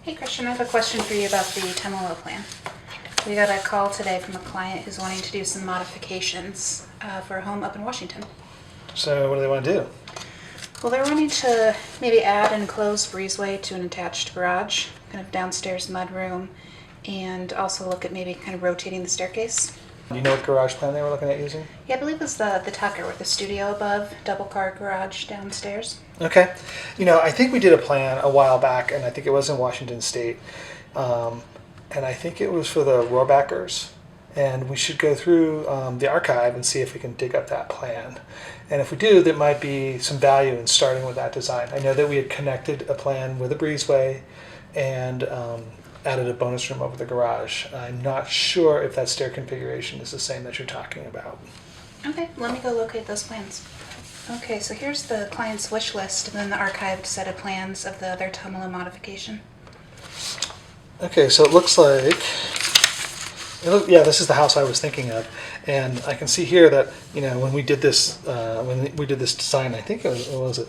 Hey Christian, I have a question for you about the Tumalo plan. We got a call today from a client who's wanting to do some modifications for a home up in Washington. So what do they want to do? Well, they're wanting to maybe add an enclosed breezeway to an attached garage, kind of downstairs mudroom, and also look at maybe kind of rotating the staircase. Do you know what garage plan they were looking at using? Yeah, I believe it was the Tucker with the studio above, double car garage downstairs. Okay. I think we did a plan a while back, and I think it was in Washington State. And I think it was for the Rohrbackers. And we should go through the archive and see if we can dig up that plan. And if we do, there might be some value in starting with that design. I know that we had connected a plan with a breezeway and added a bonus room over the garage. I'm not sure if that stair configuration is the same that you're talking about. Okay, let me go locate those plans. Okay, so here's the client's wish list and then the archived set of plans of the other Tumalo modification. Okay, so it looks like, yeah, this is the house I was thinking of, and I can see here that when we did this design, I think it was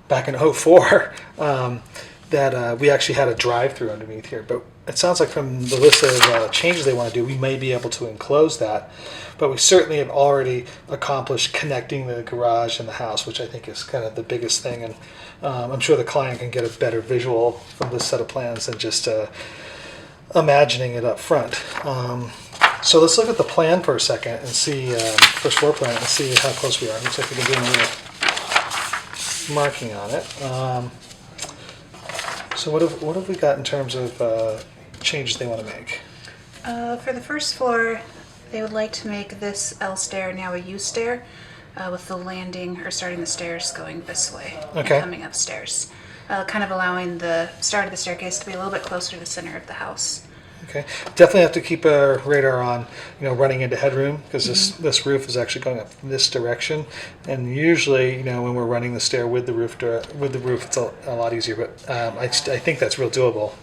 back in '04, that we actually had a drive-through underneath here. But it sounds like from the list of changes they want to do, we may be able to enclose that. But we certainly have already accomplished connecting the garage and the house, which I think is kind of the biggest thing. And I'm sure the client can get a better visual from this set of plans than just imagining it up front. So let's look at the plan for a second and see, first floor plan, and see how close we are. Looks like we can do a little marking on it. So what have we got in terms of changes they want to make? For the first floor, they would like to make this L stair now a U stair, with the landing or starting the stairs going this way and coming upstairs, kind of allowing the start of the staircase to be a little bit closer to the center of the house. Okay, definitely have to keep our radar on, running into headroom, because this roof is actually going up this direction, and usually, when we're running the stair with the roof, it's a lot easier. But I think that's real doable.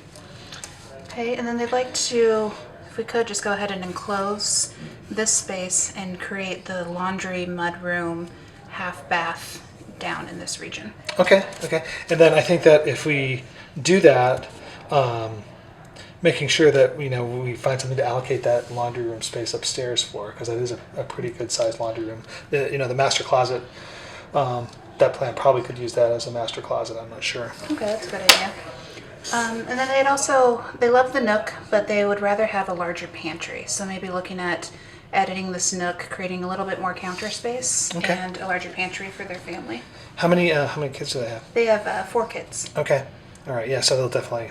Okay, and then they'd like to, if we could, just go ahead and enclose this space and create the laundry mudroom half bath down in this region. Okay, and then I think that if we do that. Making sure that we find something to allocate that laundry room space upstairs for, because that is a pretty good sized laundry room. The master closet, that plan probably could use that as a master closet. I'm not sure. Okay, that's a good idea. And then they love the nook, but they would rather have a larger pantry. So maybe looking at editing this nook, creating a little bit more counter space, and a larger pantry for their family. How many kids do they have? They have 4 kids. Okay, all right, yeah. So they'll definitely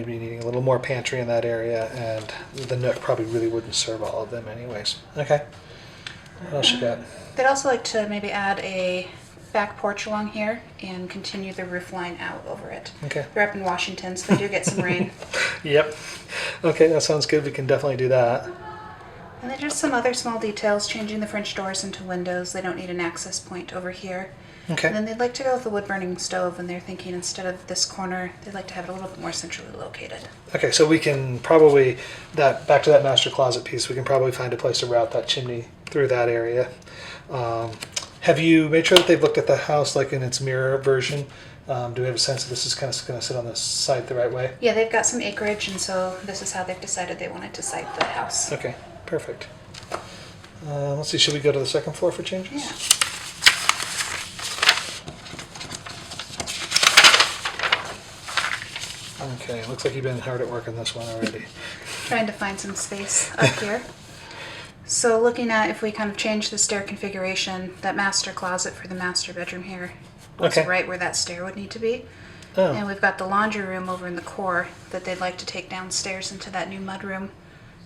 be needing a little more pantry in that area, and the nook probably really wouldn't serve all of them anyways. Okay. What else you got? They'd also like to maybe add a back porch along here and continue the roof line out over it. Okay. They're up in Washington, so they do get some rain. Yep. Okay, that sounds good. We can definitely do that. And then just some other small details, changing the French doors into windows. They don't need an access point over here. Okay. And then they'd like to go with a wood-burning stove, and they're thinking instead of this corner, they'd like to have it a little bit more centrally located. Okay, so we can probably, back to that master closet piece, we can probably find a place to route that chimney through that area. Have you made sure that they've looked at the house like in its mirror version? Do we have a sense that this is kind of going to sit on the site the right way? Yeah, they've got some acreage, and so this is how they've decided they wanted to site the house. Okay, perfect. Let's see, should we go to the second floor for changes? Yeah. Okay, looks like you've been hard at work on this one already. Trying to find some space up here. So looking at if we kind of change the stair configuration, that master closet for the master bedroom here was right where that stair would need to be. Oh. And we've got the laundry room over in the core that they'd like to take downstairs into that new mud room.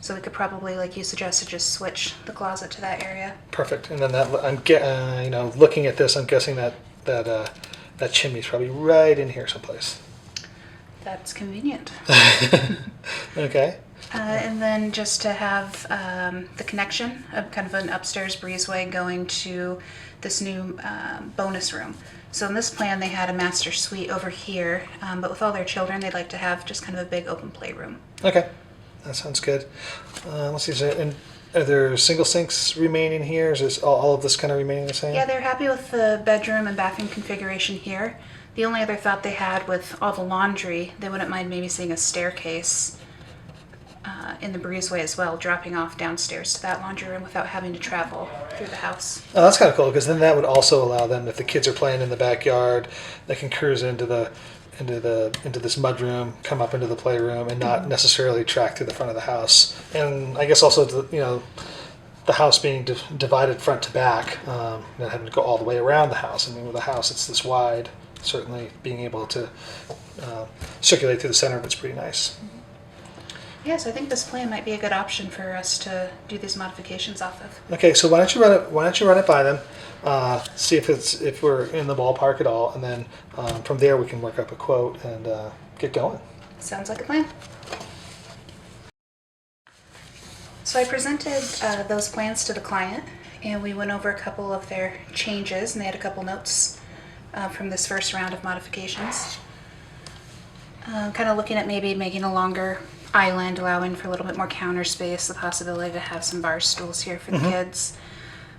So we could probably, like you suggested, just switch the closet to that area. Perfect. And then looking at this, I'm guessing that chimney's probably right in here someplace. That's convenient. Okay. And then just to have the connection of kind of an upstairs breezeway going to this new bonus room. So in this plan, they had a master suite over here, but with all their children, they'd like to have just kind of a big open playroom. Okay, that sounds good. Let's see, are there single sinks remaining here? Is all of this kind of remaining the same? Yeah, they're happy with the bedroom and bathroom configuration here. The only other thought they had with all the laundry, they wouldn't mind maybe seeing a staircase in the breezeway as well, dropping off downstairs to that laundry room without having to travel through the house. Oh, that's kind of cool, because then that would also allow them, if the kids are playing in the backyard, they can cruise into this mud room, come up into the playroom, and not necessarily track through the front of the house. And I guess also the house being divided front to back, not having to go all the way around the house. I mean, with a house it's this wide, certainly being able to circulate through the center of it's pretty nice. Yeah, so I think this plan might be a good option for us to do these modifications off of. Okay, so why don't you run it by them, see if we're in the ballpark at all, and then from there we can work up a quote and get going. Sounds like a plan. So I presented those plans to the client, and we went over a couple of their changes, and they had a couple notes from this first round of modifications. Kind of looking at maybe making a longer island, allowing for a little bit more counter space, the possibility to have some bar stools here for the kids.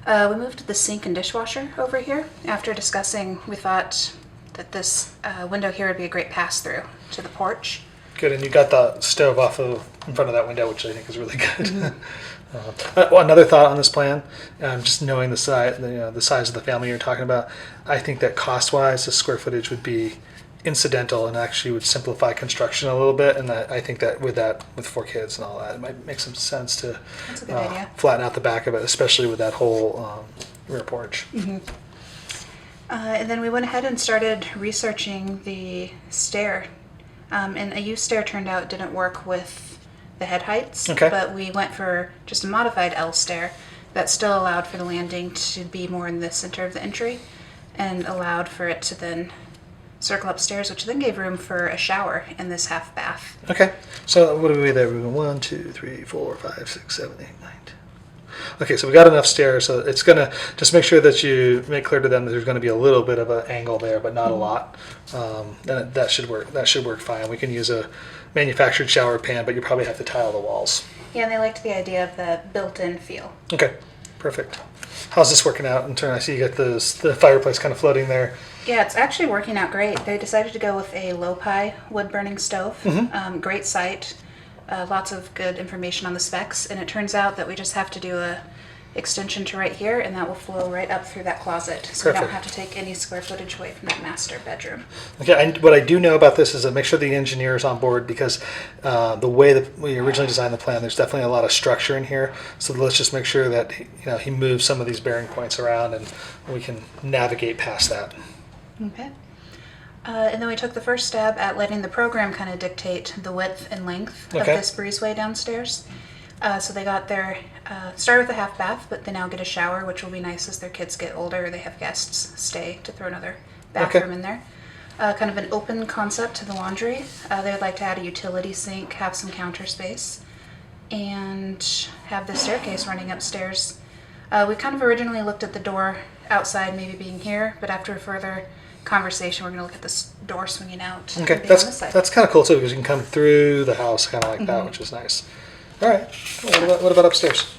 We moved the sink and dishwasher over here. After discussing, we thought that this window here would be a great pass-through to the porch. Good, and you got the stove off in front of that window, which I think is really good. Another thought on this plan, just knowing the size, the size of the family you're talking about, I think that cost-wise, the square footage would be incidental and actually would simplify construction a little bit. And I think that with 4 kids and all that, it might make some sense to That's a good idea. flatten out the back of it, especially with that whole rear porch. And then we went ahead and started researching the stair. And a U stair turned out didn't work with the head heights, Okay. but we went for just a modified L stair that still allowed for the landing to be more in the center of the entry and allowed for it to then circle upstairs, which then gave room for a shower in this half bath. Okay, so what do we there? We're going 1, 2, 3, 4, 5, 6, 7, 8, 9, 10. Okay, so we got enough stairs, so it's gonna just make sure that you make clear to them that there's going to be a little bit of an angle there, but not a lot. And that should work. That should work fine. We can use a manufactured shower pan, but you probably have to tile the walls. Yeah, and they liked the idea of the built-in feel. Okay, perfect. How's this working out in turn? I see you got the fireplace kind of floating there. Yeah, it's actually working out great. They decided to go with a low-pi wood-burning stove. Great site, lots of good information on the specs, and it turns out that we just have to do a extension to right here, and that will flow right up through that closet, so we don't have to take any square footage away from that master bedroom. Okay, what I do know about this is make sure the engineer is on board, because the way that we originally designed the plan, there's definitely a lot of structure in here. So let's just make sure that he moves some of these bearing points around, and we can navigate past that. Okay. And then we took the first stab at letting the program kind of dictate the width and length of this breezeway downstairs. So they got their, started with a half bath, but they now get a shower, which will be nice as their kids get older. They have guests stay to throw another bathroom in there. Kind of an open concept to the laundry. They would like to add a utility sink, have some counter space, and have the staircase running upstairs. We kind of originally looked at the door outside maybe being here, but after further conversation, we're going to look at this door swinging out. Okay, that's kind of cool too, because you can come through the house kind of like that, which is nice. All right, what about upstairs?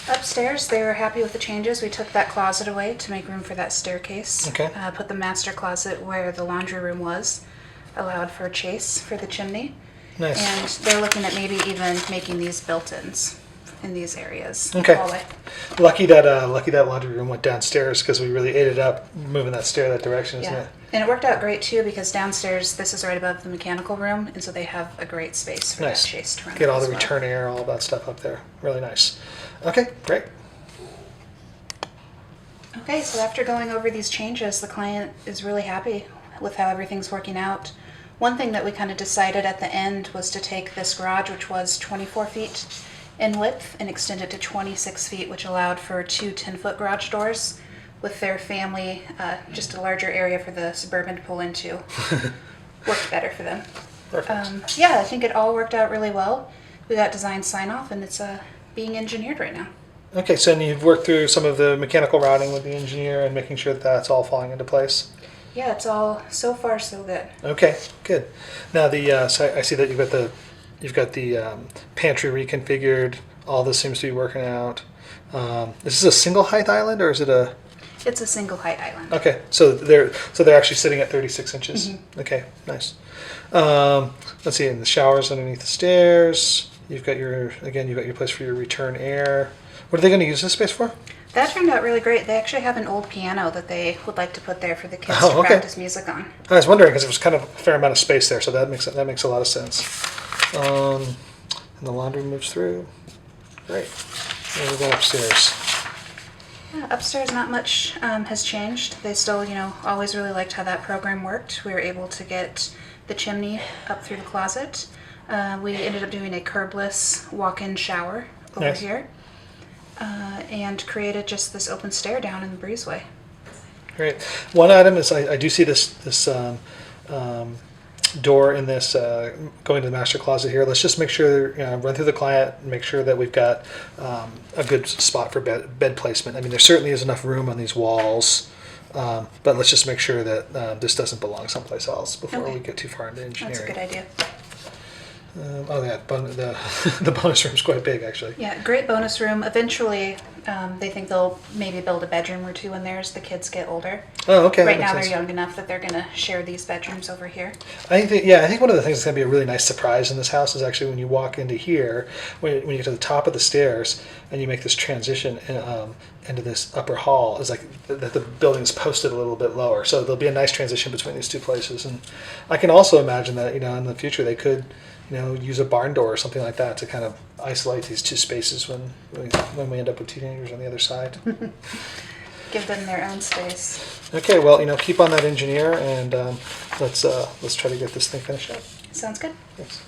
Upstairs, they were happy with the changes. We took that closet away to make room for that staircase. Okay. Put the master closet where the laundry room was, allowed for a chase for the chimney. Nice. And they're looking at maybe even making these built-ins in these areas. Okay. Hallway. Lucky that laundry room went downstairs, because we really ate it up moving that stair that direction, isn't it? And it worked out great too, because downstairs this is right above the mechanical room, and so they have a great space for that chase to run. Get all the return air, all that stuff up there. Really nice. Okay, great. Okay, so after going over these changes, the client is really happy with how everything's working out. One thing that we kind of decided at the end was to take this garage, which was 24 feet in width, and extend it to 26 feet, which allowed for 2 10-foot garage doors with their family, just a larger area for the Suburban to pull into. Worked better for them. Perfect. Yeah, I think it all worked out really well. We got design sign-off, and it's being engineered right now. Okay, so you've worked through some of the mechanical routing with the engineer and making sure that that's all falling into place? Yeah, it's all so far so good. Okay, good. Now so I see that you've got the pantry reconfigured. All this seems to be working out. Is this a single height island, or is it a? It's a single height island. Okay, so they're actually sitting at 36 inches. Mm-hmm. Okay, nice. Let's see, in the showers underneath the stairs. You've got your place for your return air. What are they going to use this space for? That turned out really great. They actually have an old piano that they would like to put there for the kids Oh, to okay. practice music on. I was wondering because it was kind of a fair amount of space there, so that makes a lot of sense. And the laundry moves through. Great. And we go upstairs. Yeah, upstairs, not much has changed. They still, always really liked how that program worked. We were able to get the chimney up through the closet. We ended up doing a curbless walk-in shower over Nice. here. And created just this open stair down in the breezeway. Great. One item is I do see this door in this going to the master closet here. Let's just make sure, run through the client, make sure that we've got a good spot for bed placement. I mean, there certainly is enough room on these walls, but let's just make sure that this doesn't belong someplace else before we get too far into engineering. That's a good idea. The bonus room's quite big, actually. Yeah, great bonus room. Eventually, they think they'll maybe build a bedroom or two in there as the kids get older. Oh, okay. Right now, they're young enough that they're going to share these bedrooms over here. I think one of the things that's going to be a really nice surprise in this house is actually when you walk into here, when you get to the top of the stairs and you make this transition into this upper hall, is like that the building's posted a little bit lower. So there'll be a nice transition between these two places. And I can also imagine that, in the future they could, use a barn door or something like that to kind of isolate these two spaces when we end up with teenagers on the other side. Give them their own space. Okay, well, keep on that engineer, and let's try to get this thing finished up. Sounds good. Thanks.